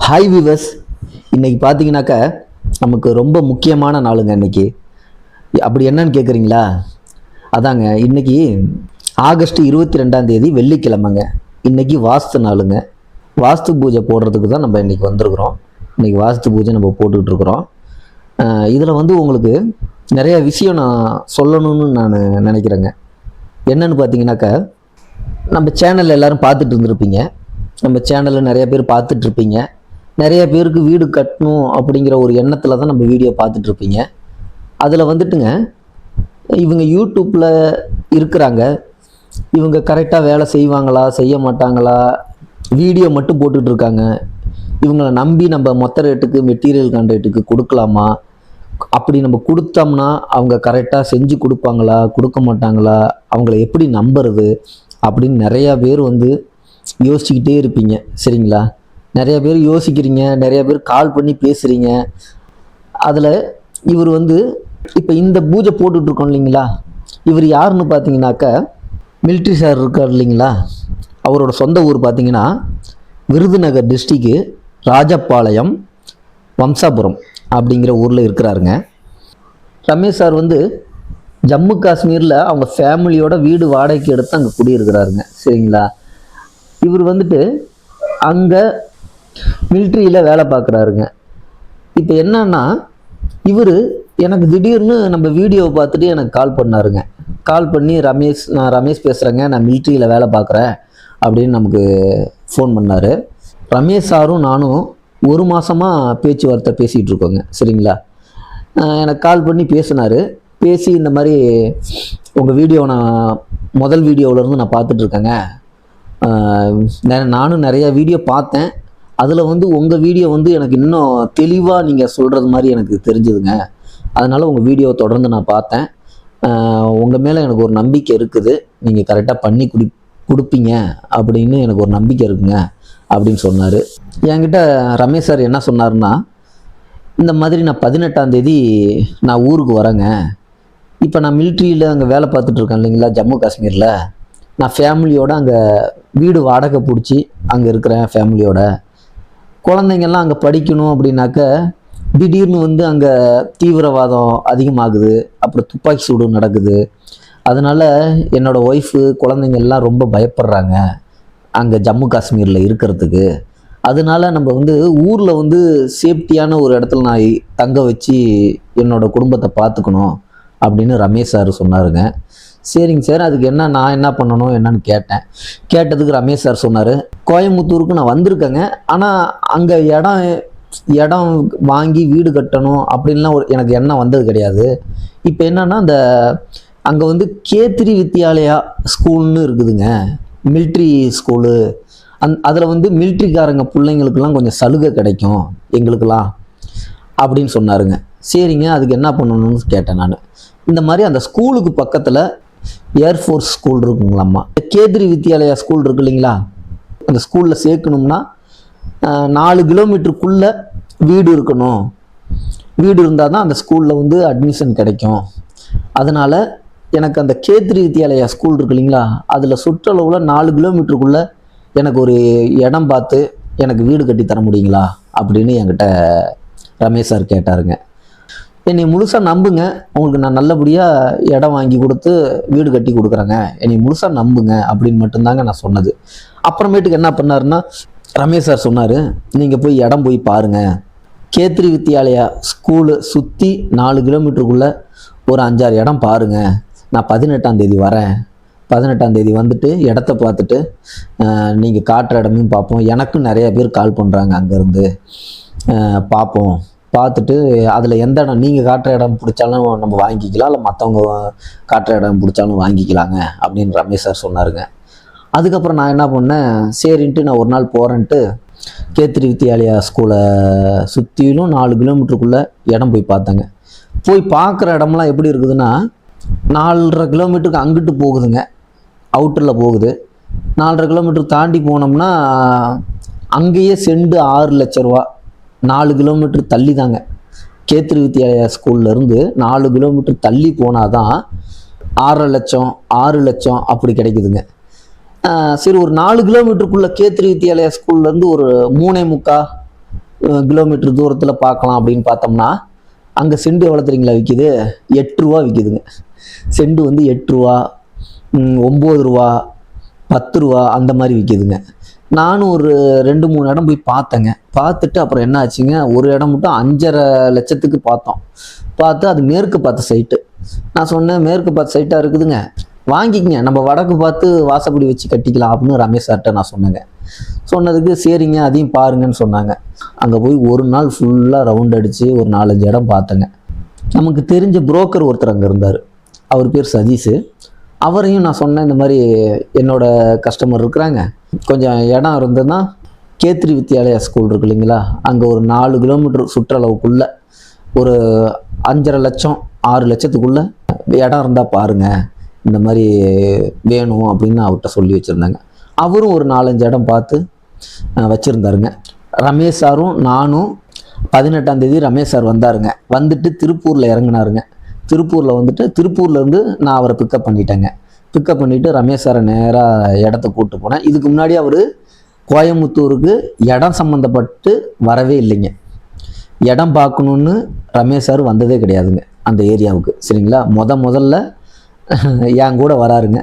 Hi viewers, இன்னைக்கு பார்த்தீங்கன்னாக்கா நமக்கு ரொம்ப முக்கியமான நாளுங்க. இன்னைக்கு அப்படி என்னன்னு கேட்குறீங்களா? அதாங்க, இன்னைக்கு ஆகஸ்ட் 22 வெள்ளிக்கிழமைங்க. இன்னைக்கு வாஸ்து நாளுங்க. வாஸ்து பூஜை போடுறதுக்கு தான் நம்ம இன்னைக்கு வந்திருக்கிறோம். இன்னைக்கு வாஸ்து பூஜை நம்ம போட்டுக்கிட்டு இருக்கிறோம். இதில் உங்களுக்கு நிறைய விஷயம் நான் சொல்லணும்னு நான் நினைக்கிறேங்க. என்னன்னு பார்த்தீங்கன்னாக்கா, நம்ம சேனல் எல்லாரும் பார்த்துட்டு இருந்திருப்பீங்க. நம்ம சேனலில் நிறைய பேர் பார்த்துட்டு இருப்பீங்க. நிறைய பேருக்கு வீடு கட்டணும் அப்படிங்கிற ஒரு எண்ணத்தில் தான் நம்ம வீடியோ பார்த்துட்ருப்பீங்க. அதில் வந்துட்டுங்க, இவங்க யூடியூப்பில் இருக்கிறாங்க, இவங்க கரெக்டாக வேலை செய்வாங்களா செய்ய மாட்டாங்களா, வீடியோ மட்டும் போட்டுட்ருக்காங்க, இவங்களை நம்பி நம்ம மொத்த ரேட்டுக்கு மெட்டீரியல் கான்ட்ராக்ட்டுக்கு கொடுக்கலாமா, அப்படி நம்ம கொடுத்தோம்னா அவங்க கரெக்டாக செஞ்சு கொடுப்பாங்களா கொடுக்க மாட்டாங்களா, அவங்கள எப்படி நம்புறது அப்படின்னு நிறையா பேர் யோசிச்சுக்கிட்டே இருப்பீங்க. சரிங்களா? நிறைய பேர் யோசிக்கிறீங்க, நிறைய பேர் கால் பண்ணி பேசுகிறீங்க. அதில் இவர் இப்போ இந்த பூஜை போட்டுட்ருக்கோம் இல்லைங்களா, இவர் யாருன்னு பார்த்தீங்கன்னாக்கா, மிலிட்ரி சார் இருக்கார் இல்லைங்களா, அவரோட சொந்த ஊர் பார்த்தீங்கன்னா விருதுநகர் டிஸ்ட்ரிக்கு ராஜபாளையம் வம்சாபுரம் அப்படிங்கிற ஊரில் இருக்கிறாருங்க. ரமேஷ் சார் ஜம்மு காஷ்மீரில் அவங்க ஃபேமிலியோட வீடு வாடகைக்கு எடுத்து அங்கே குடியிருக்கிறாருங்க. சரிங்களா? இவர் அங்கே மிலிட்ரியில் வேலை பார்க்குறாருங்க. இப்போ என்னன்னா, இவர் எனக்கு திடீர்னு நம்ம வீடியோவை பார்த்துட்டு எனக்கு கால் பண்ணாருங்க. கால் பண்ணி, நான் ரமேஷ் பேசுகிறேங்க, நான் மிலிட்ரியில் வேலை பார்க்குறேன் அப்படின்னு நமக்கு ஃபோன் பண்ணார். ரமேஷ் சாரும் நானும் ஒரு மாதமாக பேச்சுவார்த்தை பேசிகிட்டு இருக்கோங்க. சரிங்களா? எனக்கு கால் பண்ணி பேசினார். பேசி இந்த மாதிரி உங்கள் வீடியோ நான் முதல் வீடியோவிலேருந்து நான் பார்த்துட்ருக்கேங்க, நானும் நிறையா வீடியோ பார்த்தேன், அதில் உங்கள் வீடியோ எனக்கு இன்னும் தெளிவாக நீங்கள் சொல்கிறது மாதிரி எனக்கு தெரிஞ்சுதுங்க. அதனால் உங்கள் வீடியோவை தொடர்ந்து நான் பார்த்தேன். உங்கள் மேலே எனக்கு ஒரு நம்பிக்கை இருக்குது, நீங்கள் கரெக்டாக பண்ணி கொடுப்பீங்க அப்படின்னு எனக்கு ஒரு நம்பிக்கை இருக்குங்க அப்படின்னு சொன்னார். என்கிட்ட ரமேஷ் சார் என்ன சொன்னார்னா, இந்த மாதிரி நான் 18 நான் ஊருக்கு வரேங்க. இப்போ நான் மிலிட்ரியில் அங்கே வேலை பார்த்துட்ருக்கேன் இல்லைங்களா, ஜம்மு காஷ்மீரில். நான் ஃபேமிலியோடு அங்கே வீடு வாடகை பிடிச்சி அங்கே இருக்கிறேன் ஃபேமிலியோட. குழந்தைங்கள்லாம் அங்கே படிக்கணும் அப்படின்னாக்க திடீர்னு அங்கே தீவிரவாதம் அதிகமாகுது, அப்புறம் துப்பாக்கி சூடு நடக்குது. அதனால் என்னோடய ஒய்ஃபு குழந்தைங்கள்லாம் ரொம்ப பயப்படுறாங்க அங்கே ஜம்மு காஷ்மீரில் இருக்கிறதுக்கு. அதனால நம்ம ஊரில் சேஃப்டியான ஒரு இடத்துல நான் தங்க வச்சு என்னோடய குடும்பத்தை பார்த்துக்கணும் அப்படின்னு ரமேஷ் சார் சொன்னாருங்க. சரிங்க சார், அதுக்கு நான் என்ன பண்ணணும் என்னன்னு கேட்டேன். கேட்டதுக்கு ரமேஷ் சார் சொன்னார், கோயம்புத்தூருக்கு நான் வந்திருக்கேங்க, ஆனால் அங்கே இடம் வாங்கி வீடு கட்டணும் அப்படின்லாம் எனக்கு எண்ணம் வந்தது கிடையாது. இப்போ என்னன்னா, அங்கே கேத்ரி வித்யாலயா ஸ்கூல்னு இருக்குதுங்க, மிலிட்ரி ஸ்கூலு. அதில் மிலிட்ரிக்காரங்க பிள்ளைங்களுக்கெல்லாம் கொஞ்சம் சலுகை கிடைக்கும் எங்களுக்கெல்லாம் அப்படின்னு சொன்னாருங்க. சரிங்க, அதுக்கு என்ன பண்ணணும்னு கேட்டேன் நான். இந்த மாதிரி அந்த ஸ்கூலுக்கு பக்கத்தில் ஏர்ஃபோர்ஸ் ஸ்கூல் இருக்குங்களாம்மா, கேத்ரி வித்யாலயா ஸ்கூல் இருக்கு இல்லைங்களா, அந்த ஸ்கூலில் சேர்க்கணும்னா 4 கிலோமீட்டருக்குள்ளே வீடு இருக்கணும். வீடு இருந்தால் தான் அந்த ஸ்கூலில் அட்மிஷன் கிடைக்கும். அதனால் எனக்கு அந்த கேத்ரி வித்யாலயா ஸ்கூல் இருக்கு இல்லைங்களா, அதில் சுற்றளவில் 4 கிலோமீட்டருக்குள்ளே எனக்கு ஒரு இடம் பார்த்து எனக்கு வீடு கட்டி தர முடியுங்களா அப்படின்னு என்கிட்ட ரமேஷ் சார் கேட்டாருங்க. என்னை முழுசாக நம்புங்க, உங்களுக்கு நான் நல்லபடியாக இடம் வாங்கி கொடுத்து வீடு கட்டி கொடுக்குறேங்க, என்னை முழுசாக நம்புங்க அப்படின்னு மட்டும்தாங்க நான் சொன்னது. அப்புறமேட்டுக்கு என்ன பண்ணாருன்னா, ரமேஷ் சார் சொன்னார், நீங்கள் போய் இடம் போய் பாருங்கள், கேத்ரி வித்யாலயா ஸ்கூலு சுற்றி 4 கிலோமீட்டருக்குள்ளே ஒரு 5-6 இடம் பாருங்கள், நான் 18 வரேன், 18 வந்துட்டு இடத்த பார்த்துட்டு நீங்கள் காட்டுற இடமும் பார்ப்போம், எனக்கும் நிறைய பேர் கால் பண்ணுறாங்க அங்கேருந்து, பார்ப்போம், பார்த்துட்டு அதில் எந்த இடம் நீங்கள் காட்டுற இடம் பிடிச்சாலும் நம்ம வாங்கிக்கலாம், இல்லை மற்றவங்க காட்டுற இடம் பிடிச்சாலும் வாங்கிக்கலாங்க அப்படின்னு ரமேஷ் சார் சொன்னாருங்க. அதுக்கப்புறம் நான் என்ன பண்ணேன், சரின்ட்டு நான் ஒரு நாள் போகிறேன்ட்டு கேத்ரி வித்யாலயா ஸ்கூலை சுற்றிலும் 4 கிலோமீட்டருக்குள்ளே இடம் போய் பார்த்தேங்க. போய் பார்க்குற இடம்லாம் எப்படி இருக்குதுன்னா, 4.5 கிலோமீட்டருக்கு அங்கிட்டு போகுதுங்க, அவுட்டரில் போகுது. 4.5 கிலோமீட்டர் தாண்டி போனோம்னா அங்கேயே செண்டு 6 லட்ச ரூபா. 4 கிலோமீட்டர் தள்ளி தாங்க, கேத்ரி வித்யாலயா ஸ்கூல்லேருந்து 4 கிலோமீட்டர் தள்ளி போனால் தான் 6.5 லட்சம் 6 லட்சம் அப்படி கிடைக்குதுங்க. சரி, ஒரு 4 கிலோமீட்டருக்குள்ளே கேத்ரி வித்யாலயா ஸ்கூல்லேருந்து ஒரு 3.25 கிலோமீட்டர் தூரத்தில் பார்க்கலாம் அப்படின்னு பார்த்தோம்னா அங்கே செண்டு எவ்வளோ தெரியுங்களா விற்கிது? 8 ரூபா விற்கிதுங்க. செண்டு வந்து 8 ரூபா, 9 ரூபா, 10 ரூபா அந்த மாதிரி விற்கிதுங்க. நானும் ஒரு 2-3 இடம் போய் பார்த்தேங்க. பார்த்துட்டு அப்புறம் என்ன ஆச்சுங்க, ஒரு இடம் மட்டும் 5.5 லட்சத்துக்கு பார்த்தோம். பார்த்து அது மேற்கு பார்த்த சைட்டு. நான் சொன்னேன், மேற்கு பார்த்த சைட்டாக இருக்குதுங்க, வாங்கிக்கங்க, நம்ம வடக்கு பார்த்து வாசப்படி வச்சு கட்டிக்கலாம் அப்படின்னு ரமேஷ் சார்கிட்ட நான் சொன்னேங்க. சொன்னதுக்கு சரிங்க அதையும் பாருங்கன்னு சொன்னாங்க. அங்கே போய் ஒரு நாள் ஃபுல்லாக ரவுண்ட் அடித்து ஒரு 4-5 இடம் பார்த்தேங்க. நமக்கு தெரிஞ்ச புரோக்கர் ஒருத்தர் அங்கே இருந்தார். அவர் பேர் சதீஷ். அவரையும் நான் சொன்னேன், இந்த மாதிரி என்னோட கஸ்டமர் இருக்கிறாங்க, கொஞ்சம் இடம் இருந்ததுன்னா கேத்ரி வித்யாலயா ஸ்கூல் இருக்கு இல்லைங்களா, அங்கே ஒரு 4 கிலோமீட்டர் சுற்றளவுக்குள்ளே ஒரு 5.5 லட்சம் 6 லட்சத்துக்குள்ளே இடம் இருந்தால் பாருங்கள், இந்த மாதிரி வேணும் அப்படின்னு அவர்கிட்ட சொல்லி வச்சுருந்தாங்க. அவரும் ஒரு 4-5 இடம் பார்த்து வச்சுருந்தாருங்க. ரமேஷ் சாரும் நானும் 18ஆம் தேதி ரமேஷ் சார் வந்தாருங்க. வந்துட்டு திருப்பூரில் இறங்கினாருங்க. திருப்பூரில் வந்துட்டு திருப்பூர்லேருந்து நான் அவரை பிக்கப் பண்ணிட்டேங்க. பிக்கப் பண்ணிவிட்டு ரமேஷ் சாரை நேராக இடத்த கூப்பிட்டு போனேன். இதுக்கு முன்னாடி அவர் கோயம்புத்தூருக்கு இடம் சம்மந்தப்பட்டு வரவே இல்லைங்க. இடம் பார்க்கணுன்னு ரமேஷ் சார் வந்ததே கிடையாதுங்க அந்த ஏரியாவுக்கு. சரிங்களா, முதல்ல என் கூட வராருங்க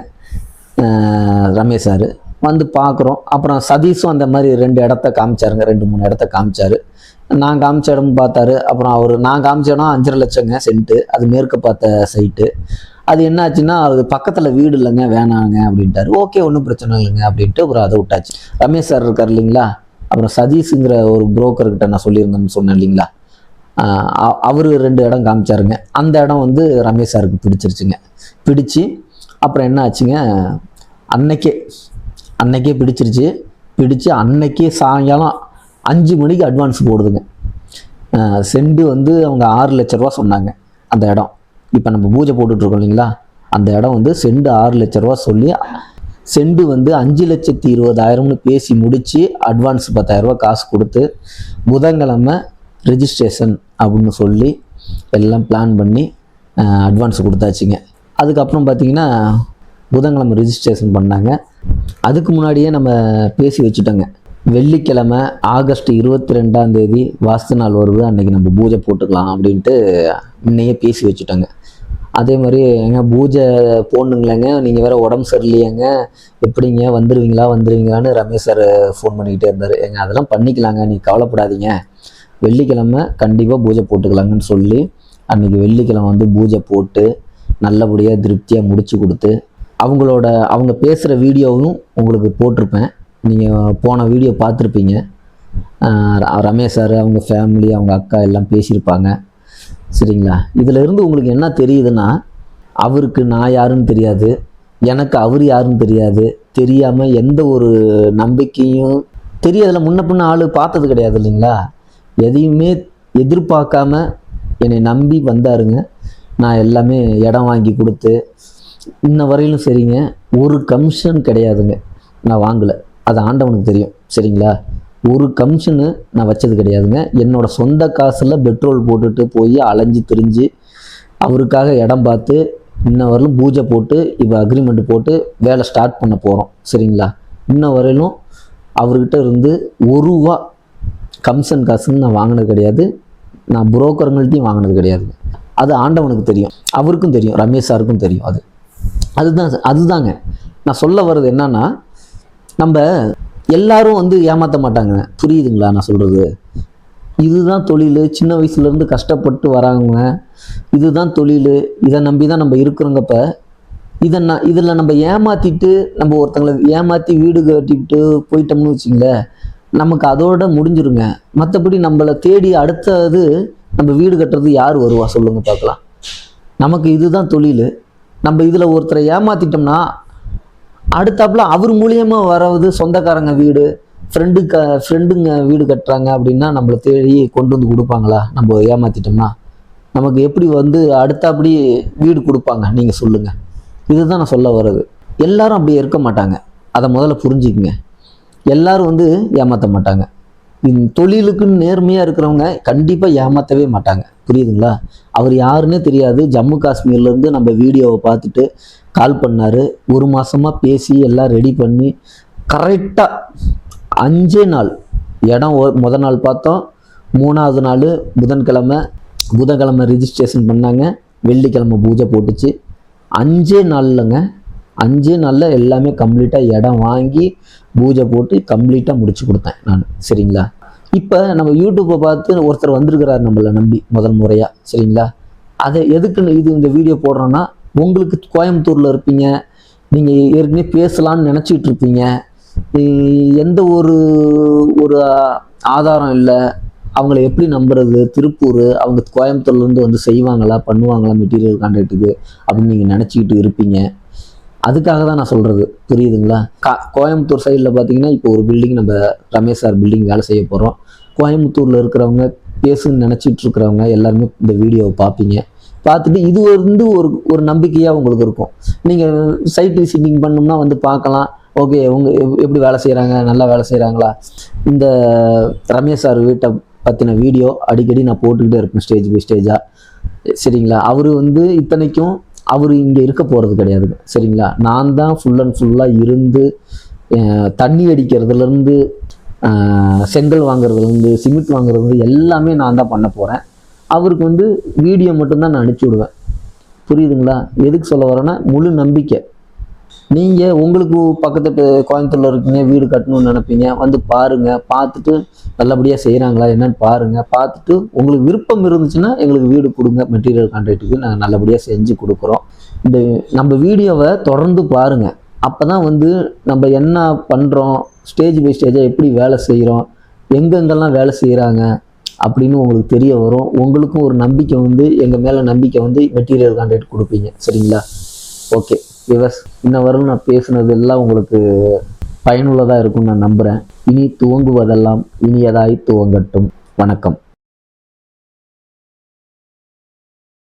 ரமேஷ் சார். வந்து பார்க்குறோம். அப்புறம் சதீஷும் அந்த மாதிரி 2 இடத்த காமிச்சாருங்க, 2-3 இடத்த காமிச்சாரு. நான் காமிச்ச இடம் பார்த்தாரு. அப்புறம் நான் காமிச்ச இடம் 5.5 லட்சங்க சென்ட்டு, அது மேற்கு பார்த்த சைட்டு. அது என்ன ஆச்சுன்னா, அது பக்கத்தில் வீடு இல்லைங்க, வேணாங்க அப்படின்ட்டாரு. ஓகே, ஒன்றும் பிரச்சனை இல்லைங்க அப்படின்ட்டு அப்புறம் அதை விட்டாச்சு. ரமேஷ் சார் இருக்கார் இல்லைங்களா, அப்புறம் சதீஷுங்கிற ஒரு புரோக்கர்கிட்ட நான் சொல்லியிருந்தேன்னு சொன்னேன் இல்லைங்களா, அவர் 2 இடம் காமிச்சாருங்க. அந்த இடம் வந்து ரமேஷ் சாருக்கு பிடிச்சிருச்சுங்க. பிடிச்சி அப்புறம் என்ன ஆச்சுங்க, அன்னைக்கே பிடிச்சிருச்சு. பிடிச்சி அன்னைக்கே சாயங்காலம் 5 மணிக்கு அட்வான்ஸ் போடுதுங்க. செண்டு வந்து அவங்க 6 லட்ச ரூபா சொன்னாங்க அந்த இடம். இப்போ நம்ம பூஜை போட்டுட்ருக்கோம் இல்லைங்களா, அந்த இடம் வந்து செண்டு 6 லட்ச ரூபா சொல்லி, செண்டு வந்து 5,20,000ன்னு பேசி முடித்து அட்வான்ஸ் 10,000 ரூபா காசு கொடுத்து புதன்கிழமை ரிஜிஸ்ட்ரேஷன் அப்படின்னு சொல்லி எல்லாம் பிளான் பண்ணி அட்வான்ஸ் கொடுத்தாச்சுங்க. அதுக்கப்புறம் பார்த்திங்கன்னா புதன்கிழமை ரிஜிஸ்ட்ரேஷன் பண்ணாங்க. அதுக்கு முன்னாடியே நம்ம பேசி வச்சுட்டோங்க, வெள்ளிக்கிழமை ஆகஸ்ட் 22ஆம் தேதி வாஸ்து நாள் வருது, அன்றைக்கி நம்ம பூஜை போட்டுக்கலாம் அப்படின்ட்டு முன்னையே பேசி வச்சுட்டோங்க. அதே மாதிரி எங்க பூஜை போடணுங்களேங்க, நீங்கள் வேறு உடம்பு சரியில்லையேங்க, எப்படிங்க வந்துடுவீங்களான்னு ரமேஷ் சார் ஃபோன் பண்ணிக்கிட்டே இருந்தார். அதெல்லாம் பண்ணிக்கலாங்க, நீங்கள் கவலைப்படாதீங்க, வெள்ளிக்கிழமை கண்டிப்பாக பூஜை போட்டுக்கலாங்கன்னு சொல்லி அன்றைக்கி வெள்ளிக்கிழமை வந்து பூஜை போட்டு நல்லபடியாக திருப்தியாக முடித்து கொடுத்து, அவங்க பேசுகிற வீடியோவும் உங்களுக்கு போட்டிருப்பேன், நீங்கள் போன வீடியோ பார்த்துருப்பீங்க. ரமேஷ் சார் அவங்க ஃபேமிலி அவங்க அக்கா எல்லாம் பேசியிருப்பாங்க. சரிங்களா, இதில் இருந்து உங்களுக்கு என்ன தெரியுதுன்னா, அவருக்கு நான் யாருன்னு தெரியாது, எனக்கு அவர் யாருன்னு தெரியாது, தெரியாமல் எந்த ஒரு நம்பிக்கையும் தெரியாதுல, முன்ன பின்ன ஆள் பார்த்தது கிடையாது இல்லைங்களா, எதையுமே எதிர்பார்க்காம என்னை நம்பி வந்தாருங்க. நான் எல்லாமே இடம் வாங்கி கொடுத்து இன்ன வரையிலும் சரிங்க, ஒரு கமிஷன் கிடையாதுங்க, நான் வாங்கலை, அது ஆண்டவனுக்கு தெரியும். சரிங்களா, ஒரு கமிஷனு நான் வச்சது கிடையாதுங்க. என்னோடய சொந்த காசில் பெட்ரோல் போட்டுட்டு போய் அலைஞ்சு திரிஞ்சு அவருக்காக இடம் பார்த்து இன்ன வரையிலும் பூஜை போட்டு இப்போ அக்ரிமெண்ட் போட்டு வேலை ஸ்டார்ட் பண்ண போகிறோம். சரிங்களா, இன்ன வரையிலும் அவர்கிட்ட இருந்து 1 ரூபா கமிஷன் காசுன்னு நான் வாங்கினது கிடையாது, நான் புரோக்கருங்கள்ட்டையும் வாங்கினது கிடையாதுங்க. அது ஆண்டவனுக்கு தெரியும், அவருக்கும் தெரியும், ரமேஷ் சாருக்கும் தெரியும். அதுதாங்க நான் சொல்ல வர்றது என்னன்னா, நம்ம எல்லாரும் வந்து ஏமாற்ற மாட்டாங்க, புரியுதுங்களா நான் சொல்கிறது? இதுதான் தொழில், சின்ன வயசுலேருந்து கஷ்டப்பட்டு வராங்க, இதுதான் தொழில், இதை நம்பி தான் நம்ம இருக்கிறோங்கப்ப. இதில் நம்ம ஏமாற்றிட்டு நம்ம ஒருத்தங்களை ஏமாற்றி வீடு கட்டிக்கிட்டு போயிட்டோம்னு வச்சிங்களேன், நமக்கு அதோட முடிஞ்சிருங்க. மற்றபடி நம்மளை தேடி அடுத்தது நம்ம வீடு கட்டுறது யார் வருவா சொல்லுங்கள் பார்க்கலாம். நமக்கு இதுதான் தொழில். நம்ம இதில் ஒருத்தரை ஏமாற்றிட்டோம்னா அடுத்தாப்புல அவர் மூலியமாக வரவது சொந்தக்காரங்க வீடு, ஃப்ரெண்டுங்க வீடு கட்டுறாங்க அப்படின்னா நம்மளை தேடி கொண்டு வந்து கொடுப்பாங்களா? நம்ம ஏமாற்றிட்டோம்னா நமக்கு எப்படி வந்து அடுத்தாப்படி வீடு கொடுப்பாங்க நீங்கள் சொல்லுங்கள்? இதுதான் நான் சொல்ல வர்றது. எல்லாரும் அப்படி இருக்க மாட்டாங்க, அதை முதல்ல புரிஞ்சுக்குங்க. எல்லாரும் வந்து ஏமாற்ற மாட்டாங்க. தொழிலுக்குன்னு நேர்மையாக இருக்கிறவங்க கண்டிப்பாக ஏமாற்றவே மாட்டாங்க, புரியுதுங்களா? அவர் யாருன்னே தெரியாது, ஜம்மு காஷ்மீர்லேருந்து நம்ம வீடியோவை பார்த்துட்டு கால் பண்ணார். 1 மாதமாக பேசி எல்லாம் ரெடி பண்ணி கரெக்டாக 5 நாள் இடம் முதல் நாள் பார்த்தோம், 3வது நாள் புதன்கிழமை ரிஜிஸ்ட்ரேஷன் பண்ணாங்க, வெள்ளிக்கிழமை பூஜை போட்டுச்சு. 5 நாள்லங்க, 5 நாளில் எல்லாமே கம்ப்ளீட்டாக இடம் வாங்கி பூஜை போட்டு கம்ப்ளீட்டாக முடிச்சு கொடுத்தேன் நான். சரிங்களா? இப்போ நம்ம யூடியூப்பை பார்த்து ஒருத்தர் வந்திருக்கிறார் நம்மளை நம்பி முதல் முறையாக. சரிங்களா? அதை எதுக்குன்னு இந்த வீடியோ போடுறோன்னா, உங்களுக்கு கோயம்புத்தூரில் இருப்பீங்க, நீங்கள் ஏற்கனவே பேசலான்னு நினச்சிக்கிட்டு இருப்பீங்க, எந்த ஒரு ஆதாரம் இல்லை, அவங்கள எப்படி நம்புறது, திருப்பூர் அவங்க கோயம்புத்தூர்லேருந்து வந்து செய்வாங்களா பண்ணுவாங்களா மெட்டீரியல் கான்ட்ராக்ட்டுக்கு அப்படின்னு நீங்கள் நினச்சிக்கிட்டு இருப்பீங்க. அதுக்காக தான் நான் சொல்கிறது, புரியுதுங்களா? கோயம்புத்தூர் சைடில் பார்த்தீங்கன்னா இப்போ ஒரு பில்டிங் நம்ம ரமேஷ் சார் பில்டிங் வேலை செய்ய போகிறோம். கோயம்புத்தூரில் இருக்கிறவங்க பேசுன்னு நினச்சிட்டு இருக்கிறவங்க எல்லாருமே இந்த வீடியோவை பார்ப்பீங்க. பார்த்துட்டு இது வந்து ஒரு நம்பிக்கையாக உங்களுக்கு இருக்கும். நீங்கள் சைட் விசிட்டிங் பண்ணோம்னா வந்து பார்க்கலாம், ஓகே எப்படி வேலை செய்கிறாங்க, நல்லா வேலை செய்கிறாங்களா. இந்த ரமேஷ் சார் வீட்டை பற்றின வீடியோ அடிக்கடி நான் போட்டுக்கிட்டே இருப்பேன் ஸ்டேஜ் பை ஸ்டேஜாக. சரிங்களா? அவர் வந்து இத்தனைக்கும் அவர் இங்கே இருக்க போகிறது கிடையாதுங்க. சரிங்களா? நான் தான் ஃபுல் அண்ட் ஃபுல்லாக இருந்து தண்ணி அடிக்கிறதுலேருந்து செங்கல் வாங்குறதுலேருந்து சிமெண்ட் வாங்குறதுலேருந்து எல்லாமே நான் தான் பண்ண போகிறேன். அவருக்கு வந்து வீடியோ மட்டும்தான் நான் அனுப்பிச்சி விடுவேன். புரியுதுங்களா? எதுக்கு சொல்ல வரேன்னா, முழு நம்பிக்கை. நீங்கள் உங்களுக்கு பக்கத்து கோயம்புத்தூரில் இருக்கீங்க, வீடு கட்டணும்னு நினைப்பீங்க, வந்து பாருங்கள், பார்த்துட்டு நல்லபடியாக செய்கிறாங்களா என்னன்னு பாருங்கள். பார்த்துட்டு உங்களுக்கு விருப்பம் இருந்துச்சுன்னா எங்களுக்கு வீடு கொடுங்க, மெட்டீரியல் கான்ட்ராக்ட்டுக்கு நாங்கள் நல்லபடியாக செஞ்சு கொடுக்குறோம். இந்த நம்ம வீடியோவை தொடர்ந்து பாருங்கள். அப்போ தான் வந்து நம்ம என்ன பண்ணுறோம், ஸ்டேஜ் பை ஸ்டேஜாக எப்படி வேலை செய்கிறோம், எங்கெங்கெல்லாம் வேலை செய்கிறாங்க அப்படின்னு உங்களுக்கு தெரிய வரும். உங்களுக்கும் ஒரு நம்பிக்கை வந்து எங்கள் மேலே நம்பிக்கை வந்து மெட்டீரியல் கான்ட்ராக்ட் கொடுப்பீங்க. சரிங்களா? ஓகே விவர்ஸ், இன்ன வரையும் நான் பேசுனது எல்லாம் உங்களுக்கு பயனுள்ளதாக இருக்கும்னு நான் நம்புகிறேன். இனி துவங்குவதெல்லாம் இனியதாய் துவங்கட்டும். வணக்கம்.